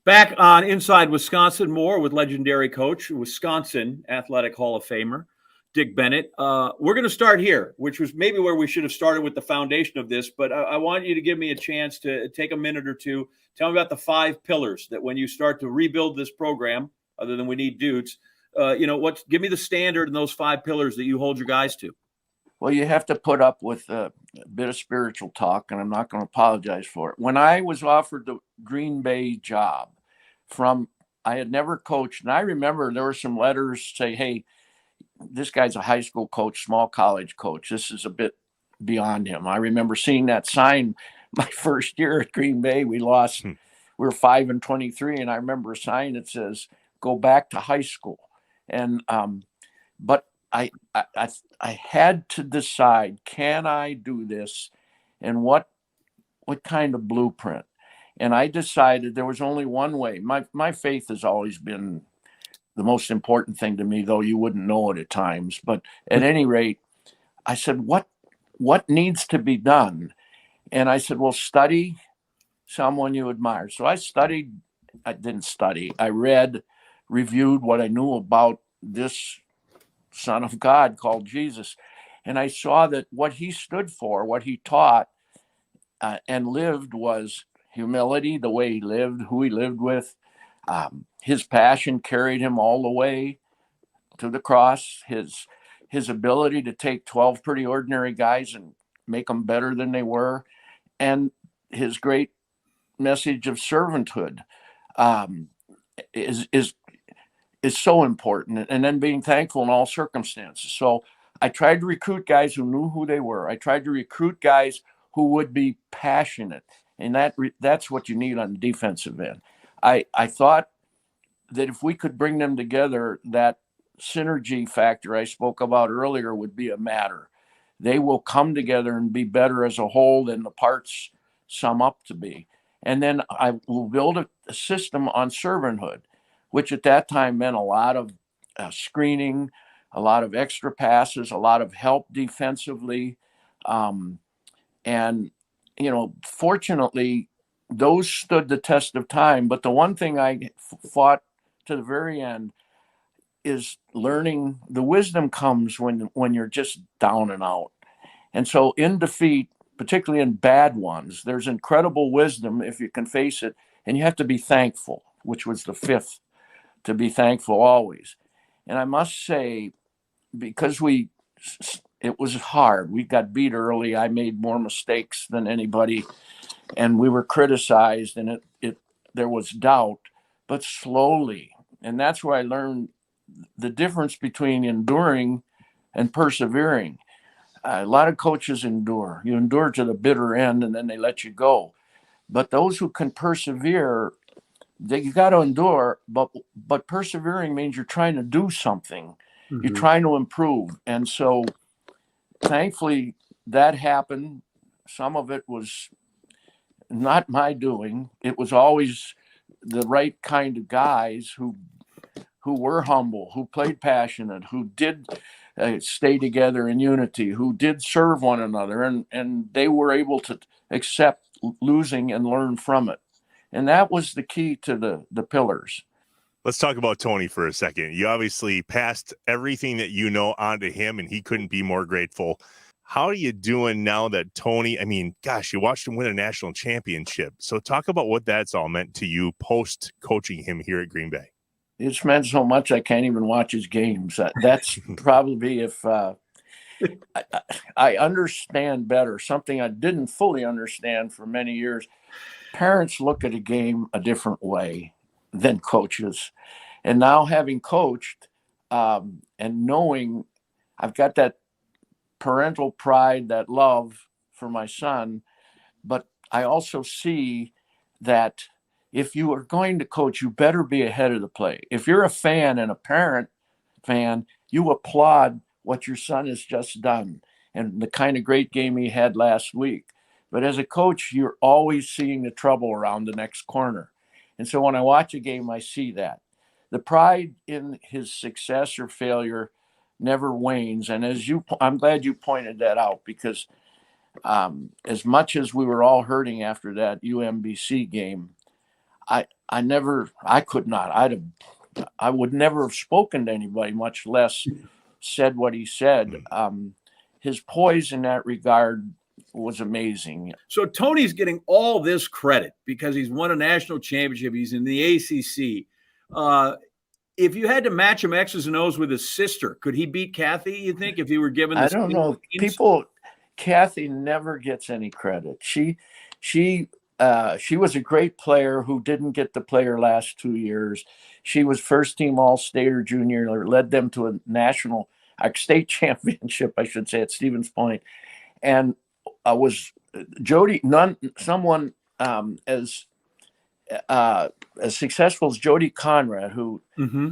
Back on Inside Wisconsin, more with legendary coach, Wisconsin Athletic Hall of Famer, Dick Bennett. We're going to start here, which was maybe where we should have started with the foundation of this, but I want you to give me a chance to take a minute or two. Tell me about the five pillars that when you start to rebuild this program, other than we need dudes, give me the standard and those five pillars that you hold your guys to. Well, you have to put up with a bit of spiritual talk, and I'm not going to apologize for it. When I was offered the Green Bay job I had never coached, and I remember there were some letters say, hey, this guy's a high school coach, small college coach. This is a bit beyond him. I remember seeing that sign my first year at Green Bay. We lost. We were 5-23, and I remember a sign that says, go back to high school. And but I had to decide, can I do this, and what kind of blueprint? And I decided there was only one way. My faith has always been the most important thing to me, though you wouldn't know it at times. But at any rate, I said, what needs to be done? And I said, well, study someone you admire. So I studied. I didn't study. I read, reviewed what I knew about this Son of God called Jesus. And I saw that what he stood for, what he taught and lived was humility, the way he lived, who he lived with. His passion carried him all the way to the cross. His ability to take 12 pretty ordinary guys and make them better than they were. And his great message of servanthood is so important, and then being thankful in all circumstances. So I tried to recruit guys who knew who they were. I tried to recruit guys who would be passionate, and that's what you need on the defensive end. I thought that if we could bring them together, that synergy factor I spoke about earlier would be a matter. They will come together and be better as a whole than the parts sum up to be. And then I will build a system on servanthood, which at that time meant a lot of screening, a lot of extra passes, a lot of help defensively. And, fortunately, those stood the test of time. But the one thing I fought to the very end is learning. The wisdom comes when you're just down and out. And so in defeat, particularly in bad ones, there's incredible wisdom if you can face it. And you have to be thankful, which was the fifth, to be thankful always. And I must say, because it was hard. We got beat early. I made more mistakes than anybody, and we were criticized, and there was doubt, but slowly. And that's where I learned the difference between enduring and persevering. A lot of coaches endure. You endure to the bitter end, and then they let you go. But those who can persevere, you got to endure, but persevering means you're trying to do something. Mm-hmm. You're trying to improve. And so thankfully that happened. Some of it was not my doing. It was always the right kind of guys who were humble, who played passionate, who did stay together in unity, who did serve one another, and they were able to accept losing and learn from it. And that was the key to the pillars. Let's talk about Tony for a second. You obviously passed everything that you know onto him, and he couldn't be more grateful. How are you doing now that Tony, you watched him win a national championship. So talk about what that's all meant to you post coaching him here at Green Bay. It's meant so much I can't even watch his games. That's probably if I understand better, something I didn't fully understand for many years. Parents look at a game a different way than coaches. And now having coached and knowing I've got that parental pride, that love for my son, but I also see that if you are going to coach, you better be ahead of the play. If you're a fan and a parent fan, you applaud what your son has just done and the kind of great game he had last week. But as a coach, you're always seeing the trouble around the next corner. And so when I watch a game, I see that. The pride in his success or failure never wanes. And I'm glad you pointed that out, because as much as we were all hurting after that UMBC game, I could not. I would never have spoken to anybody, much less said what he said. His poise in that regard was amazing. So Tony's getting all this credit because he's won a national championship. He's in the ACC. If you had to match him X's and O's with his sister, could he beat Kathy, you think, if he were given the I don't know. Kathy never gets any credit. She was a great player who didn't get to play her last 2 years. She was first team All-State her junior year, led them to a state championship, I should say, at Stevens Point. And was someone as successful as Jody Conrad, who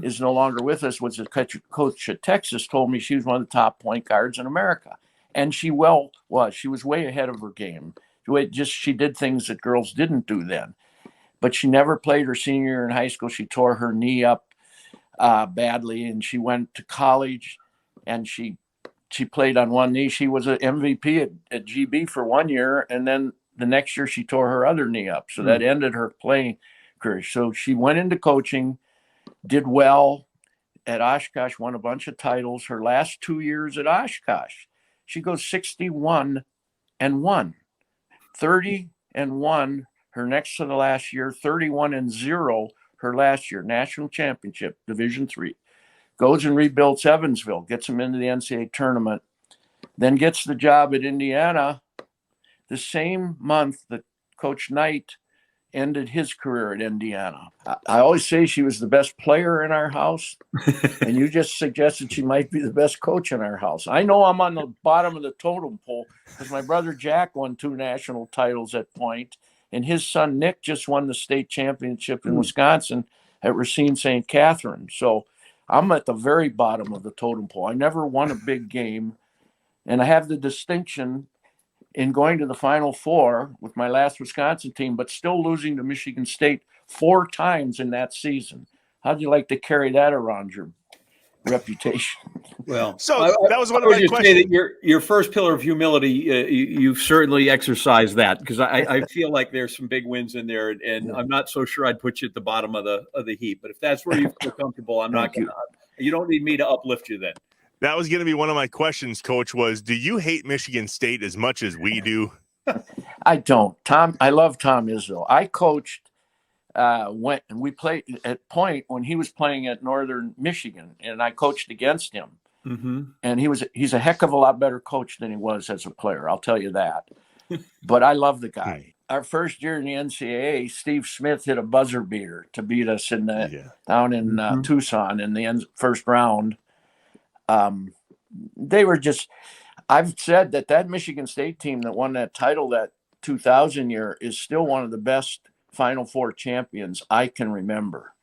is no longer with us, was a coach at Texas, told me she was one of the top point guards in America. And she was. She was way ahead of her game. She did things that girls didn't do then. But she never played her senior year in high school. She tore her knee up badly, and she went to college, and she played on one knee. She was an MVP at GB for 1 year, and then the next year she tore her other knee up. So that ended her playing career. So she went into coaching, did well at Oshkosh, won a bunch of titles. Her last 2 years at Oshkosh, she goes 61-1, 30-1 her next to the last year, 31-0 her last year, national championship, Division III. Goes and rebuilds Evansville, gets them into the NCAA tournament, then gets the job at Indiana the same month that Coach Knight ended his career at Indiana. I always say she was the best player in our house, and you just suggested she might be the best coach in our house. I know I'm on the bottom of the totem pole because my brother Jack won 2 national titles at Point, and his son Nick just won the state championship in Wisconsin at Racine St. Catherine. So I'm at the very bottom of the totem pole. I never won a big game, and I have the distinction in going to the Final Four with my last Wisconsin team, but still losing to Michigan State 4 times in that season. How'd you like to carry that around your reputation? Well, so that was one of my questions. Say that your first pillar of humility, you've certainly exercised that, because I feel like there's some big wins in there, and I'm not so sure I'd put you at the bottom of the heap. But if that's where you feel comfortable, I'm not going to. You don't need me to uplift you then. That was going to be one of my questions, Coach, was do you hate Michigan State as much as we do? I don't. I love Tom Izzo. I coached when we played at Point when he was playing at Northern Michigan, and I coached against him. And he's a heck of a lot better coach than he was as a player. I'll tell you that. But I love the guy. Our first year in the NCAA, Steve Smith hit a buzzer beater to beat us down in Tucson in the first round. They were I've said that Michigan State team that won that title that 2000 year is still one of the best Final Four champions I can remember.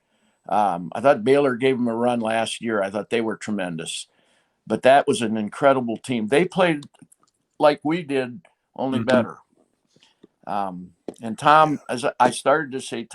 I thought Baylor gave them a run last year. I thought they were tremendous, but that was an incredible team. They played like we did, only better. And Tom, as I started to say,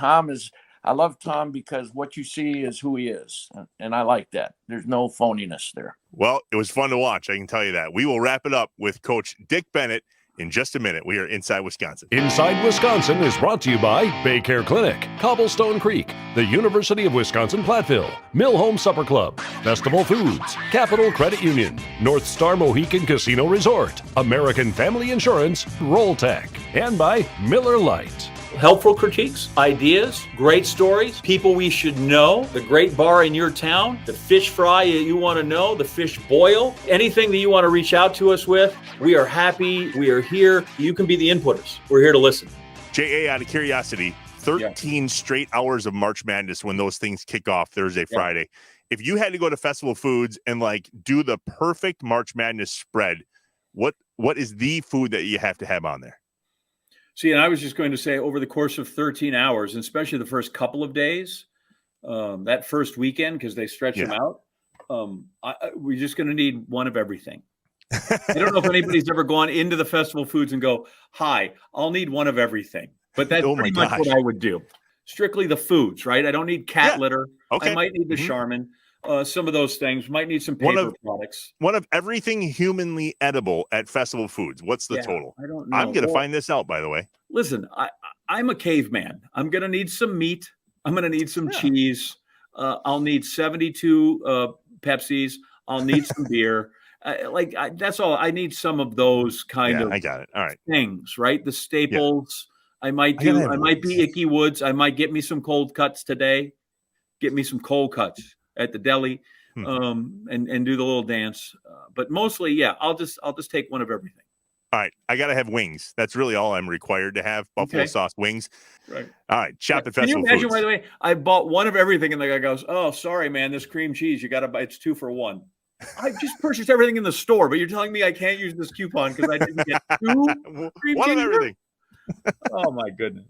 I love Tom because what you see is who he is. And I like that. There's no phoniness there. Well, it was fun to watch. I can tell you that. We will wrap it up with Coach Dick Bennett in just a minute. We are Inside Wisconsin. Inside Wisconsin is brought to you by Baycare Clinic, Cobblestone Creek, the University of Wisconsin-Platteville, Mill Home Supper Club, Festival Foods, Capital Credit Union, North Star Mohican Casino Resort, American Family Insurance, Rolltech, and by Miller Lite. Helpful critiques, ideas, great stories, people we should know, the great bar in your town, the fish fry you want to know, the fish boil, anything that you want to reach out to us with. We are happy. We are here. You can be the inputters. We're here to listen. J.A., out of curiosity, 13 straight hours of March Madness when those things kick off Thursday, Friday. If you had to go to Festival Foods and do the perfect March Madness spread, what is the food that you have to have on there? See, and I was just going to say over the course of 13 hours, and especially the first couple of days, that first weekend, because they stretch them out, we're just going to need one of everything. I don't know if anybody's ever gone into the Festival Foods and go, hi, I'll need one of everything. But that's pretty much what I would do. Strictly the foods, right? I don't need cat litter. Okay. I might need the Charmin. Some of those things. Might need some paper products. One of everything humanly edible at Festival Foods. What's the total? I don't know. I'm going to find this out, by the way. Listen, I'm a caveman. I'm going to need some meat. I'm going to need some cheese. I'll need 72 Pepsis. I'll need some beer. That's all. I need some of those kind of I got it. All right. things, right? The staples. I might gotta have be wings. Icky Woods. I might get me some cold cuts today. Get me some cold cuts at the deli, and do the little dance. But mostly, yeah, I'll just take one of everything. All right. I got to have wings. That's really all I'm required to have. Buffalo sauce wings. Right. All right. Shop at Can you Festival imagine, Foods. by the way, I bought one of everything and the guy goes, "Oh, sorry, man, this cream cheese, you got to buy, it's 2 for 1. I just purchased everything in the store, but you're telling me I can't use this coupon because I didn't get 2 cream One of cheeses? everything. Oh, my goodness.